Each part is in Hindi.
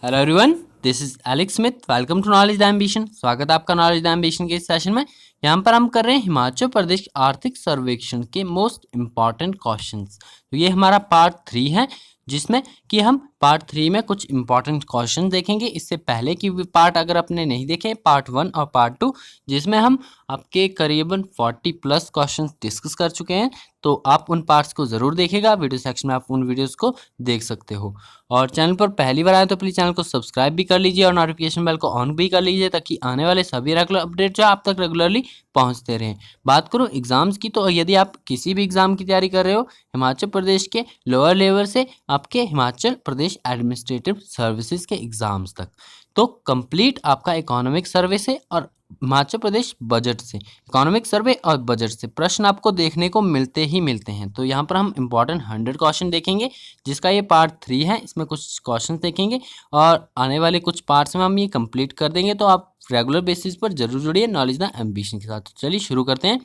Hello everyone, this is Alex Smith. Welcome to Knowledge the Ambition. स्वागत है आपका नॉलेज द एम्बिशन के इस सेशन में। यहाँ पर हम कर रहे हैं हिमाचल प्रदेश आर्थिक सर्वेक्षण के मोस्ट इम्पॉर्टेंट क्वेश्चंस। तो ये हमारा पार्ट 3 है, जिसमें कि हम पार्ट 3 में कुछ इंपॉर्टेंट क्वेश्चन देखेंगे। इससे पहले की भी पार्ट अगर आपने नहीं देखे, पार्ट 1 और पार्ट 2, जिसमें हम आपके करीबन 40 प्लस क्वेश्चन डिस्कस कर चुके हैं, तो आप उन पार्ट्स को ज़रूर देखिएगा। वीडियो सेक्शन में आप उन वीडियोज़ को देख सकते हो। और चैनल पर पहली बार आए तो प्लीज़ चैनल को सब्सक्राइब भी कर लीजिए और नोटिफिकेशन बेल को ऑन भी कर लीजिए, ताकि आने वाले सभी रेगुलर अपडेट जो आप तक रेगुलरली पहुंचते रहें। बात करूं एग्ज़ाम्स की, तो यदि आप किसी भी एग्ज़ाम की तैयारी कर रहे हो हिमाचल प्रदेश के लोअर लेवल से आपके हिमाचल प्रदेश एडमिनिस्ट्रेटिव सर्विसेज के एग्ज़ाम्स तक, तो कंप्लीट आपका इकोनॉमिक सर्वे से और हिमाचल प्रदेश बजट से, इकोनॉमिक सर्वे और बजट से प्रश्न आपको देखने को मिलते ही मिलते हैं। तो यहाँ पर हम इंपॉर्टेंट 100 क्वेश्चन देखेंगे, जिसका ये पार्ट 3 है। इसमें कुछ क्वेश्चन देखेंगे और आने वाले कुछ पार्ट्स में हम ये कंप्लीट कर देंगे। तो आप रेगुलर बेसिस पर जरूर जुड़िए नॉलेज द एम्बिशन के साथ। तो चलिए शुरू करते हैं।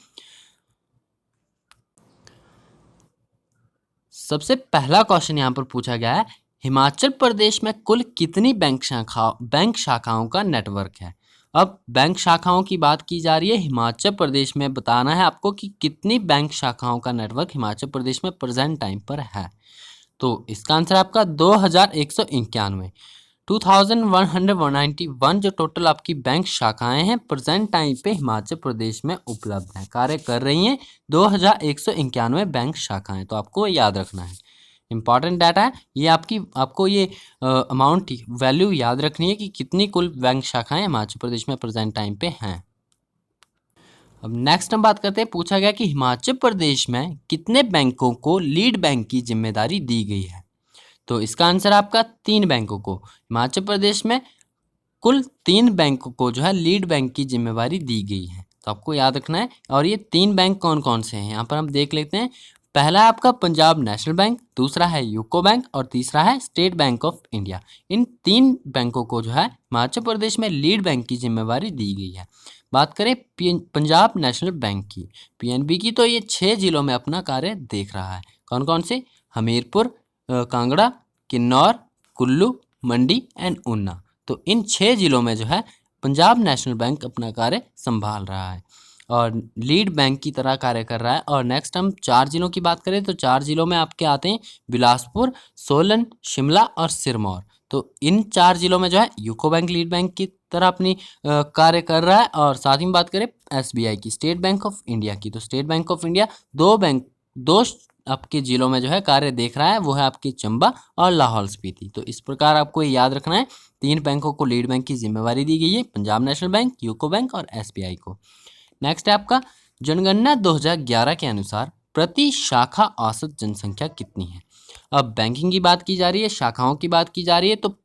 सबसे पहला क्वेश्चन यहाँ पर पूछा गया है, हिमाचल प्रदेश में कुल कितनी बैंक शाखाओं का नेटवर्क है। अब बैंक शाखाओं की बात की जा रही है हिमाचल प्रदेश में। बताना है आपको कि कितनी बैंक शाखाओं का नेटवर्क हिमाचल प्रदेश में प्रेजेंट टाइम पर है। तो इसका आंसर आपका 2191, 2191 जो टोटल आपकी बैंक शाखाएं हैं प्रेजेंट टाइम पे हिमाचल प्रदेश में उपलब्ध हैं, कार्य कर रही हैं। 2191 बैंक शाखाएं, तो आपको याद रखना है। इंपॉर्टेंट डाटा है ये। आपको ये अमाउंट वैल्यू याद रखनी है कि कितनी कुल बैंक शाखाएं हिमाचल प्रदेश में प्रेजेंट टाइम पे हैं। अब नेक्स्ट हम बात करते हैं, पूछा गया कि हिमाचल प्रदेश में कितने बैंकों को लीड बैंक की जिम्मेदारी दी गई है। तो इसका आंसर आपका 3 बैंकों को, हिमाचल प्रदेश में कुल 3 बैंकों को जो है लीड बैंक की जिम्मेवारी दी गई है। तो आपको याद रखना है। और ये 3 बैंक कौन कौन से हैं यहाँ पर हम देख लेते हैं। पहला है आपका पंजाब नेशनल बैंक, दूसरा है यूको बैंक और तीसरा है स्टेट बैंक ऑफ इंडिया। इन 3 बैंकों को जो है हिमाचल प्रदेश में लीड बैंक की जिम्मेवारी दी गई है। बात करें पंजाब नेशनल बैंक की, पीएनबी की, तो ये 6 जिलों में अपना कार्य देख रहा है। कौन कौन से? हमीरपुर, कांगड़ा, किन्नौर, कुल्लू, मंडी एंड ऊना। तो इन 6 जिलों में जो है पंजाब नेशनल बैंक अपना कार्य संभाल रहा है और लीड बैंक की तरह कार्य कर रहा है। और नेक्स्ट हम 4 जिलों की बात करें तो 4 जिलों में आपके आते हैं बिलासपुर, सोलन, शिमला और सिरमौर। तो इन 4 जिलों में जो है यूको बैंक लीड बैंक की तरह अपनी कार्य कर रहा है। और साथ ही बात करें एसबीआई की, स्टेट बैंक ऑफ इंडिया की, तो स्टेट बैंक ऑफ इंडिया दो आपके जिलों में जो है कार्य देख रहा है, वो है आपकी चंबा और लाहौल स्पीति। तो इस प्रकार आपको ये याद रखना है, 3 बैंकों को लीड बैंक की जिम्मेवारी दी गई है, Punjab national bank, UCO bank और एसबीआई को। नेक्स्ट है आपका, जनगणना 2011 के अनुसार प्रति शाखा औसत जनसंख्या कितनी है। अब बैंकिंग की बात की जा रही है, शाखाओं की बात की जा रही है, तो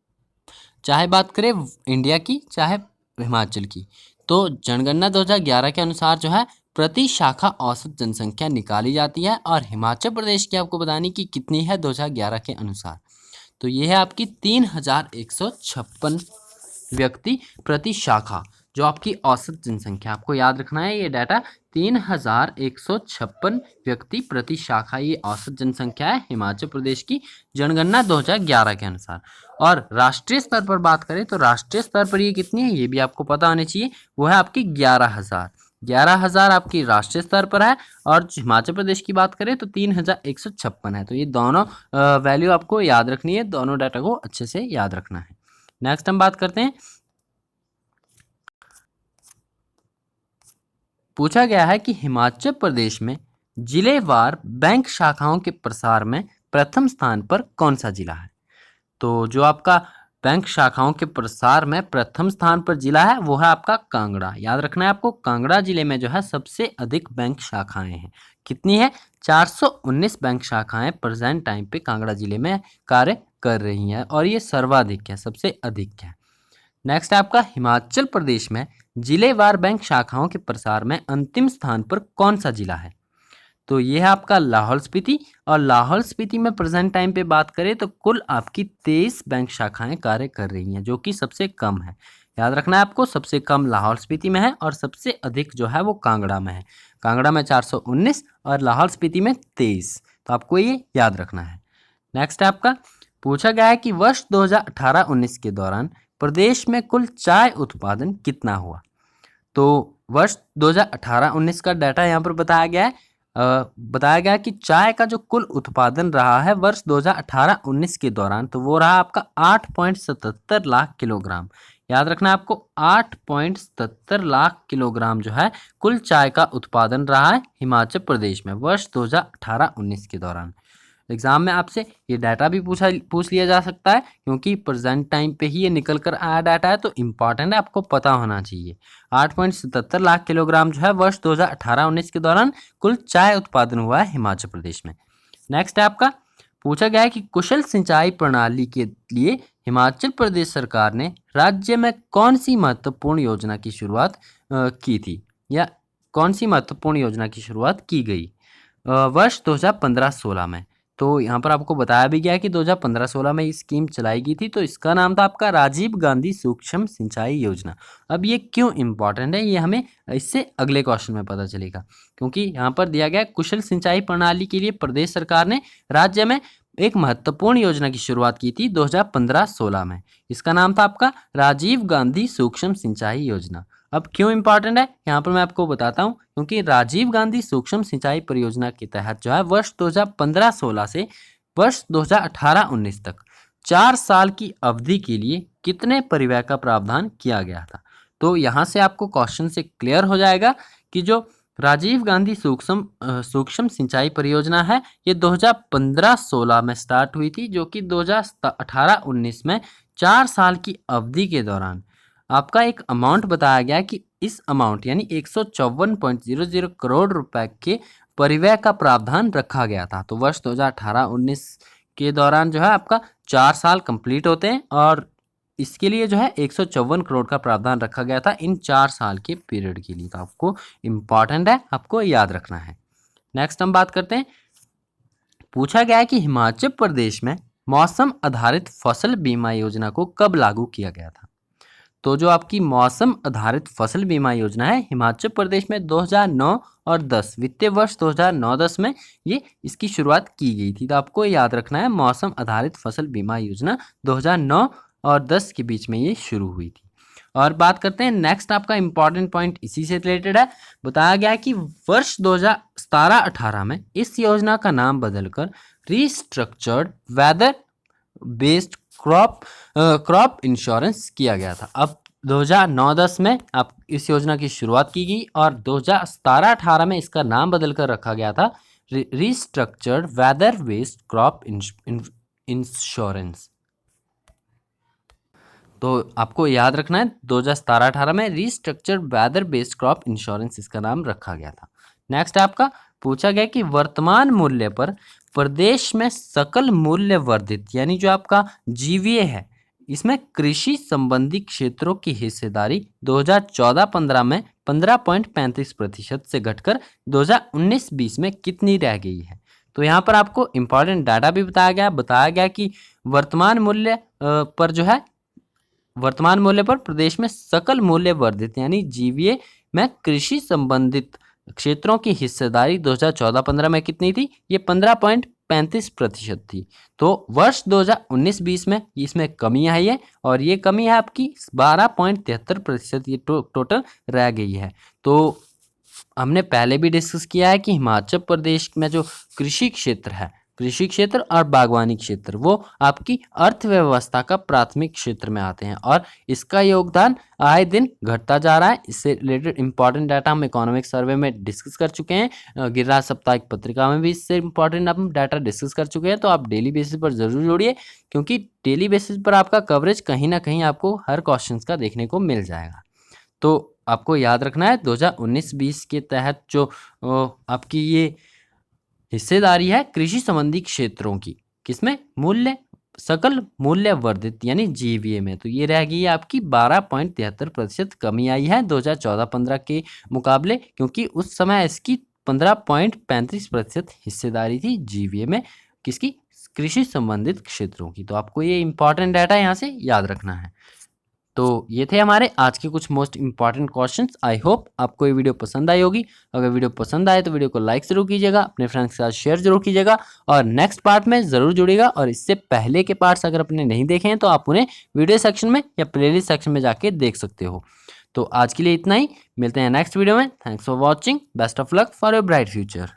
चाहे बात करें इंडिया की चाहे हिमाचल की, तो जनगणना 2011 के अनुसार जो है प्रति शाखा औसत जनसंख्या निकाली जाती है। और हिमाचल प्रदेश की आपको बतानी कि कितनी है 2011 के अनुसार। तो ये है आपकी 3156 व्यक्ति प्रति शाखा, जो आपकी औसत जनसंख्या, आपको याद रखना है ये डाटा, 3156 व्यक्ति प्रति शाखा ये औसत जनसंख्या है हिमाचल प्रदेश की जनगणना 2011 के अनुसार। और राष्ट्रीय स्तर पर बात करें तो राष्ट्रीय स्तर पर ये कितनी है ये भी आपको पता होनी चाहिए, वो है आपकी 11,000 आपकी राष्ट्रीय स्तर पर है। और हिमाचल प्रदेश की बात करें तो 3156 है। तो ये दोनों वैल्यू आपको याद रखनी है, दोनों डाटा को अच्छे से याद रखना है। नेक्स्ट हम बात करते हैं, पूछा गया है कि हिमाचल प्रदेश में जिलेवार बैंक शाखाओं के प्रसार में प्रथम स्थान पर कौन सा जिला है। तो जो आपका बैंक शाखाओं के प्रसार में प्रथम स्थान पर जिला है वो है आपका कांगड़ा। याद रखना है आपको, कांगड़ा जिले में जो है सबसे अधिक बैंक शाखाएं हैं। कितनी है? 419 बैंक शाखाएं प्रेजेंट टाइम पे कांगड़ा जिले में कार्य कर रही हैं और ये सर्वाधिक है, सबसे अधिक है। नेक्स्ट है आपका, हिमाचल प्रदेश में जिलेवार बैंक शाखाओं के प्रसार में अंतिम स्थान पर कौन सा जिला है। तो ये है आपका लाहौल स्पीति। और लाहौल स्पीति में प्रेजेंट टाइम पे बात करें तो कुल आपकी 23 बैंक शाखाएं कार्य कर रही हैं, जो कि सबसे कम है। याद रखना है आपको, सबसे कम लाहौल स्पीति में है और सबसे अधिक जो है वो कांगड़ा में है। कांगड़ा में 419 और लाहौल स्पीति में 23। तो आपको ये याद रखना है। नेक्स्ट है आपका, पूछा गया है कि वर्ष 2018-19 के दौरान प्रदेश में कुल चाय उत्पादन कितना हुआ। तो वर्ष 2018-19 का डाटा यहाँ पर बताया गया है। बताया गया कि चाय का जो कुल उत्पादन रहा है वर्ष 2018-19 के दौरान, तो वो रहा आपका 8.77 लाख किलोग्राम। याद रखना है आपको, 8.77 लाख किलोग्राम जो है कुल चाय का उत्पादन रहा है हिमाचल प्रदेश में वर्ष 2018-19 के दौरान। एग्जाम में आपसे ये डाटा भी पूछ लिया जा सकता है, क्योंकि प्रेजेंट टाइम पे ही ये निकल कर आया डाटा है, तो इम्पॉर्टेंट है, आपको पता होना चाहिए। 8.77 लाख किलोग्राम जो है वर्ष 2018-19 के दौरान कुल चाय उत्पादन हुआ है हिमाचल प्रदेश में। नेक्स्ट है आपका, पूछा गया है कि कुशल सिंचाई प्रणाली के लिए हिमाचल प्रदेश सरकार ने राज्य में कौन सी महत्वपूर्ण योजना की शुरुआत की थी, या कौन सी महत्वपूर्ण योजना की शुरुआत की गई वर्ष 2015-16 में। तो यहाँ पर आपको बताया भी गया है कि 2015-16 में ये स्कीम चलाई गई थी, तो इसका नाम था आपका राजीव गांधी सूक्ष्म सिंचाई योजना। अब ये क्यों इम्पॉर्टेंट है, ये हमें इससे अगले क्वेश्चन में पता चलेगा, क्योंकि यहाँ पर दिया गया है कुशल सिंचाई प्रणाली के लिए प्रदेश सरकार ने राज्य में एक महत्वपूर्ण योजना की शुरुआत की थी 2015-16 में। इसका नाम था आपका राजीव गांधी सूक्ष्म सिंचाई योजना। अब क्यों इम्पॉर्टेंट है यहाँ पर मैं आपको बताता हूँ, क्योंकि राजीव गांधी सूक्ष्म सिंचाई परियोजना के तहत जो है वर्ष 2015-16 से वर्ष 2018-19 तक 4 साल की अवधि के लिए कितने परिव्यय का प्रावधान किया गया था। तो यहाँ से आपको क्वेश्चन से क्लियर हो जाएगा कि जो राजीव गांधी सूक्ष्म सिंचाई परियोजना है ये 2015-16 में स्टार्ट हुई थी, जो कि 2018-19 में 4 साल की अवधि के दौरान आपका एक अमाउंट बताया गया कि इस अमाउंट यानी 154.00 करोड़ रुपए के परिव्यय का प्रावधान रखा गया था। तो वर्ष 2018-19 के दौरान जो है आपका 4 साल कंप्लीट होते हैं, और इसके लिए जो है 154 करोड़ का प्रावधान रखा गया था इन 4 साल के पीरियड के लिए। तो आपको इम्पॉर्टेंट है, आपको याद रखना है। नेक्स्ट हम बात करते हैं, पूछा गया है कि हिमाचल प्रदेश में मौसम आधारित फसल बीमा योजना को कब लागू किया गया था। तो जो आपकी मौसम आधारित फसल बीमा योजना है हिमाचल प्रदेश में 2009 और 10 वित्तीय वर्ष 2009-10 में ये इसकी शुरुआत की गई थी। तो आपको याद रखना है मौसम आधारित फसल बीमा योजना 2009 और 10 के बीच में ये शुरू हुई थी। और बात करते हैं नेक्स्ट, आपका इंपॉर्टेंट पॉइंट इसी से रिलेटेड है। बताया गया है कि वर्ष 2017-18 में इस योजना का नाम बदलकर restructured weather based crop insurance किया गया था। अब 2009-10 में आप इस योजना की शुरुआत की गई, और 2017-18 में इसका नाम बदलकर रखा गया था restructured weather based crop insurance. तो आपको याद रखना है 2017-18 में restructured weather based crop insurance इसका नाम रखा गया था। नेक्स्ट आपका पूछा गया कि वर्तमान मूल्य पर प्रदेश में सकल मूल्य वर्धित यानी जो आपका जीवीए है इसमें कृषि संबंधी क्षेत्रों की हिस्सेदारी 2014-15 में 15.35% से घटकर 2019-20 में कितनी रह गई है। तो यहाँ पर आपको इम्पॉर्टेंट डाटा भी बताया गया कि वर्तमान मूल्य पर जो है वर्तमान मूल्य पर प्रदेश में सकल मूल्य वर्धित यानी जीवीए में कृषि संबंधित क्षेत्रों की हिस्सेदारी 2014-15 में कितनी थी, ये 15.35% थी। तो वर्ष 2019-20 में इसमें कमी आई है, और ये कमी है आपकी 12.73%, ये टोटल रह गई है। तो हमने पहले भी डिस्कस किया है कि हिमाचल प्रदेश में जो कृषि क्षेत्र और बागवानी क्षेत्र वो आपकी अर्थव्यवस्था का प्राथमिक क्षेत्र में आते हैं, और इसका योगदान आए दिन घटता जा रहा है। इससे रिलेटेड इंपॉर्टेंट डाटा हम इकोनॉमिक सर्वे में डिस्कस कर चुके हैं, गिरिराज साप्ताहिक पत्रिका में भी इससे इंपॉर्टेंट हम डाटा डिस्कस कर चुके हैं। तो आप डेली बेसिस पर जरूर जोड़िए, क्योंकि डेली बेसिस पर आपका कवरेज कहीं ना कहीं आपको हर क्वेश्चन का देखने को मिल जाएगा। तो आपको याद रखना है 2019-20 के तहत जो आपकी ये हिस्सेदारी है कृषि संबंधी क्षेत्रों की, किसमें सकल मूल्य वर्धित यानी जीवीए में, तो ये रह गई है आपकी 12.73%, कमी आई है 2014-15 के मुकाबले, क्योंकि उस समय इसकी 15.35% हिस्सेदारी थी जीवीए में, किसकी, कृषि संबंधित क्षेत्रों की। तो आपको ये इंपॉर्टेंट डाटा यहाँ से याद रखना है। तो ये थे हमारे आज के कुछ most important questions. I hope आपको ये वीडियो पसंद आई होगी। अगर वीडियो पसंद आए तो वीडियो को लाइक जरूर कीजिएगा, अपने फ्रेंड्स के साथ शेयर जरूर कीजिएगा और नेक्स्ट पार्ट में ज़रूर जुड़िएगा। और इससे पहले के पार्ट्स अगर आपने नहीं देखे हैं तो आप उन्हें वीडियो सेक्शन में या प्लेलिस्ट सेक्शन में जाके देख सकते हो। तो आज के लिए इतना ही, मिलते हैं नेक्स्ट वीडियो में। Thanks for watching, best of luck for your bright future.